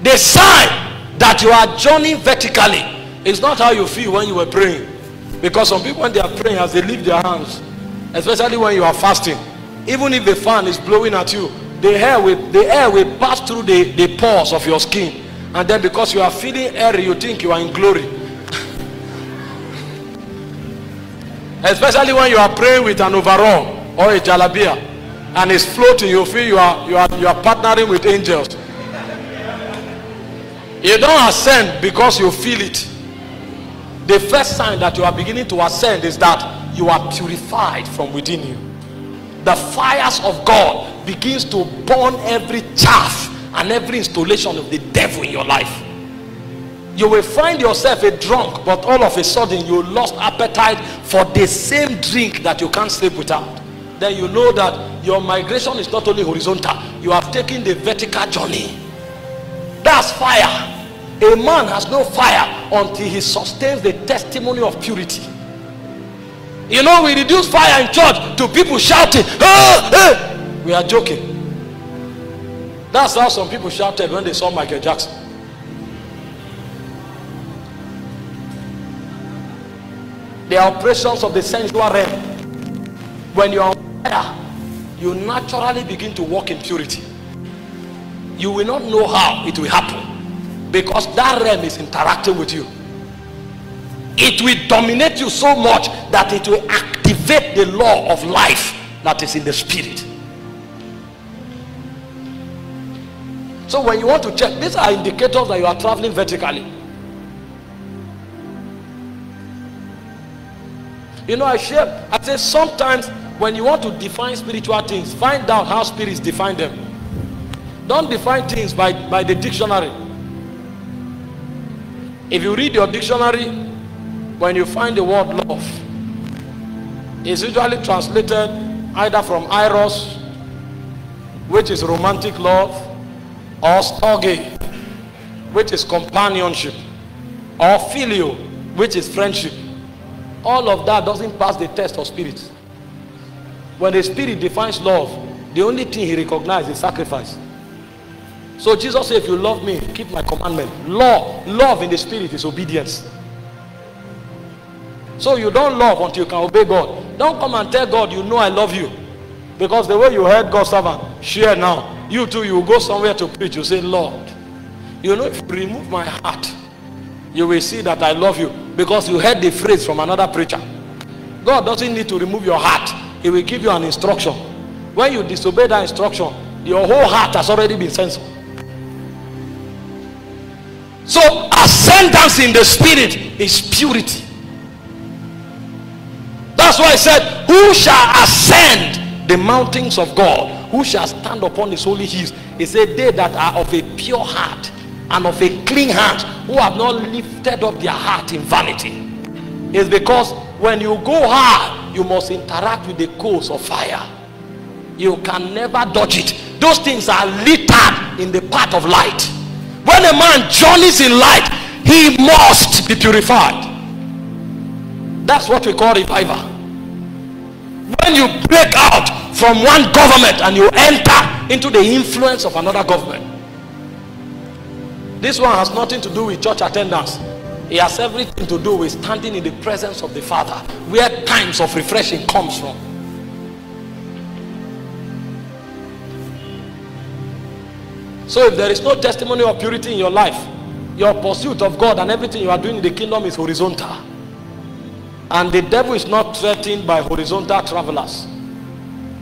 The sign that you are journeying vertically is not how you feel when you were praying. Because some people, when they are praying, as they lift their hands, especially when you are fasting, even if the fan is blowing at you, the air will pass through the pores of your skin, and then because you are feeling airy, you think you are in glory. Especially when you are praying with an overall or a jalabia and it's floating, you feel you are partnering with angels. You don't ascend because you feel it. The first sign that you are beginning to ascend is that you are purified from within you. The fires of God begins to burn every chaff and every installation of the devil in your life. You will find yourself a drunk, but all of a sudden you lost appetite for the same drink that you can't sleep without. Then you know that your migration is not only horizontal, you have taken the vertical journey. That's fire. A man has no fire until he sustains the testimony of purity. You know, we reduce fire in church to people shouting, "Ah, hey!" We are joking. That's how some people shouted when they saw Michael Jackson. The operations of the sensual realm. When you are on fire, you naturally begin to walk in purity. You will not know how it will happen, because that realm is interacting with you. It will dominate you so much that it will activate the law of life that is in the spirit. So when you want to check, these are indicators that you are traveling vertically. You know, I say sometimes when you want to define spiritual things, find out how spirits define them. Don't define things by the dictionary. If you read your dictionary, when you find the word love, it's usually translated either from eros, which is romantic love, or storge, which is companionship, or filio, which is friendship. All of that doesn't pass the test of spirit. When the spirit defines love, the only thing he recognizes is sacrifice. So Jesus said, if you love me, keep my commandment. Love in the spirit is obedience. So you don't love until you can obey God. Don't come and tell God, you know I love you. Because the way you heard God's servant, share now. You too, you go somewhere to preach, you say, Lord, you know, if you remove my heart, you will see that I love you, because you heard the phrase from another preacher. God doesn't need to remove your heart. He will give you an instruction. When you disobey that instruction, your whole heart has already been censored. So ascendance in the spirit is purity. That's why I said, who shall ascend the mountains of God? Who shall stand upon his holy hills? He said, they that are of a pure heart and of a clean hand, who have not lifted up their heart in vanity. It's because when you go hard, you must interact with the coals of fire. You can never dodge it. Those things are littered in the path of light. When a man journeys in light, he must be purified. That's what we call revival. When you break out from one government and you enter into the influence of another government, this one has nothing to do with church attendance. It has everything to do with standing in the presence of the Father, where times of refreshing comes from. So if there is no testimony of purity in your life, your pursuit of God and everything you are doing in the kingdom is horizontal. And the devil is not threatened by horizontal travelers,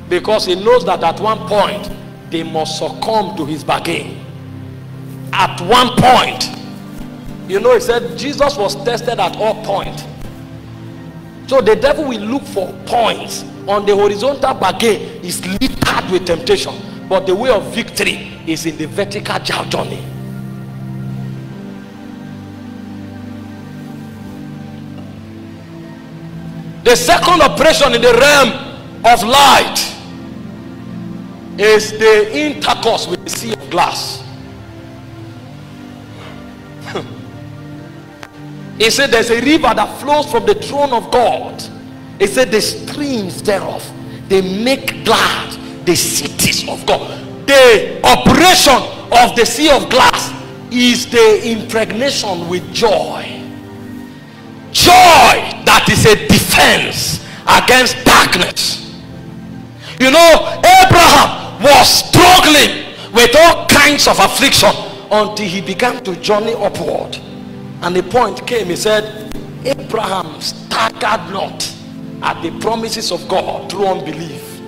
because he knows that at one point they must succumb to his bargain. At one point, you know, he said Jesus was tested at all points. So the devil will look for points. On the horizontal bargain is littered with temptation, but the way of victory is in the vertical journey. The second operation in the realm of light is the intercourse with the sea of glass. He said there's a river that flows from the throne of God. He said the streams thereof, they make glad the cities of God. The operation of the sea of glass is the impregnation with joy. Joy that is a defense against darkness. You know, Abraham was struggling with all kinds of affliction until he began to journey upward. And the point came, he said, Abraham staggered not at the promises of God through unbelief.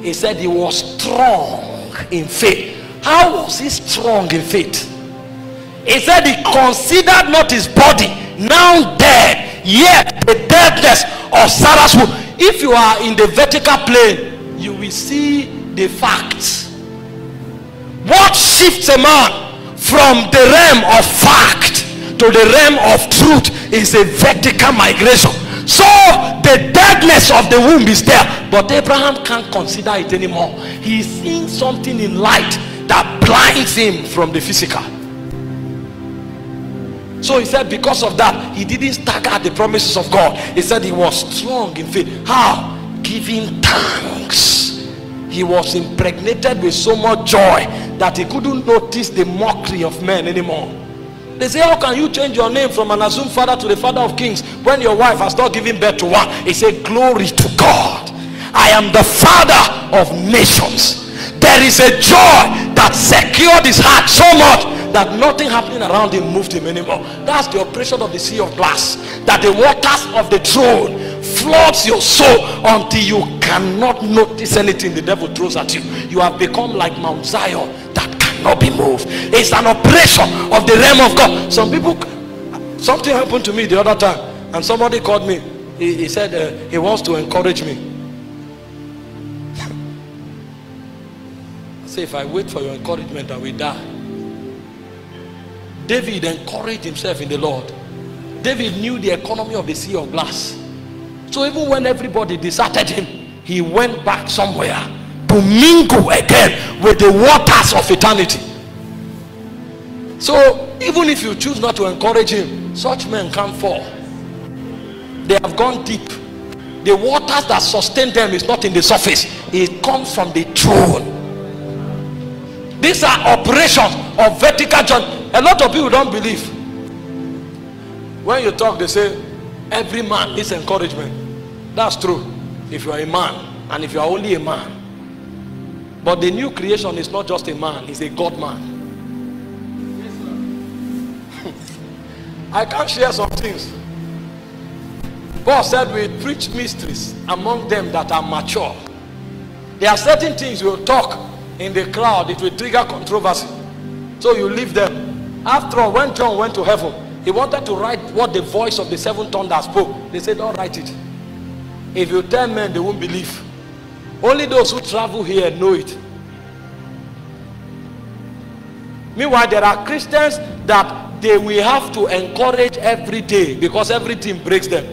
He said he was strong in faith. How was he strong in faith? He said he considered not his body now dead, yet the deadness of Sarah's womb. If you are in the vertical plane, you will see the facts. What shifts a man from the realm of fact to the realm of truth is a vertical migration. So the deadness of the womb is there, but Abraham can't consider it anymore. He's seeing something in light that blinds him from the physical. So he said because of that, he didn't stagger at the promises of God. He said he was strong in faith. How? Giving thanks. He was impregnated with so much joy that he couldn't notice the mockery of men anymore. They say, how can you change your name from an assumed father to the father of kings when your wife has not given birth to one? He said, glory to God. I am the father of nations. There is a joy that secured his heart so much that nothing happening around him moved him anymore. That's the operation of the sea of glass, that the waters of the throne floods your soul until you cannot notice anything the devil throws at you. You have become like Mount Zion that cannot be moved. It's an operation of the realm of God. Some people, something happened to me the other time, and somebody called me. He said he wants to encourage me. I say, if I wait for your encouragement, I will die. David encouraged himself in the Lord. David knew the economy of the sea of glass. So even when everybody deserted him, he went back somewhere to mingle again with the waters of eternity. So even if you choose not to encourage him, such men can't fall. They have gone deep. The waters that sustain them is not in the surface. It comes from the throne. These are operations of vertical journey. A lot of people don't believe. When you talk, they say every man needs encouragement. That's true if you are a man, and if you are only a man. But the new creation is not just a man, it's a God man. I can't share some things. Paul said we preach mysteries among them that are mature. There are certain things we'll talk in the crowd, it will trigger controversy. So you leave them. After all, when John went to heaven, he wanted to write what the voice of the seven thunder spoke. They said, don't write it. If you tell men, they won't believe. Only those who travel here know it. Meanwhile, there are Christians that they will have to encourage every day because everything breaks them.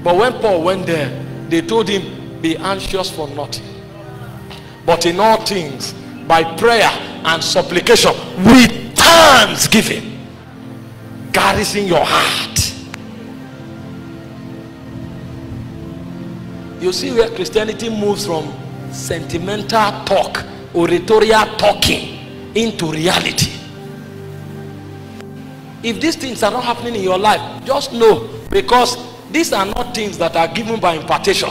But when Paul went there, they told him, be anxious for nothing, but in all things, by prayer and supplication, with thanksgiving, garrison your heart. You see where Christianity moves from sentimental talk, oratorial talking, into reality. If these things are not happening in your life, just know, because these are not things that are given by impartation.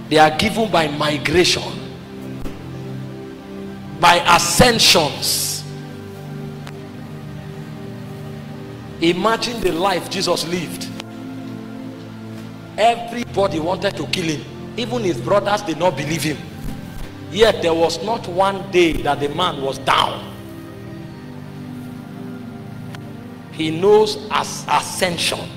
They are given by migration, by ascensions. Imagine the life Jesus lived. Everybody wanted to kill him. Even his brothers did not believe him. Yet there was not one day that the man was down. He knows as ascension.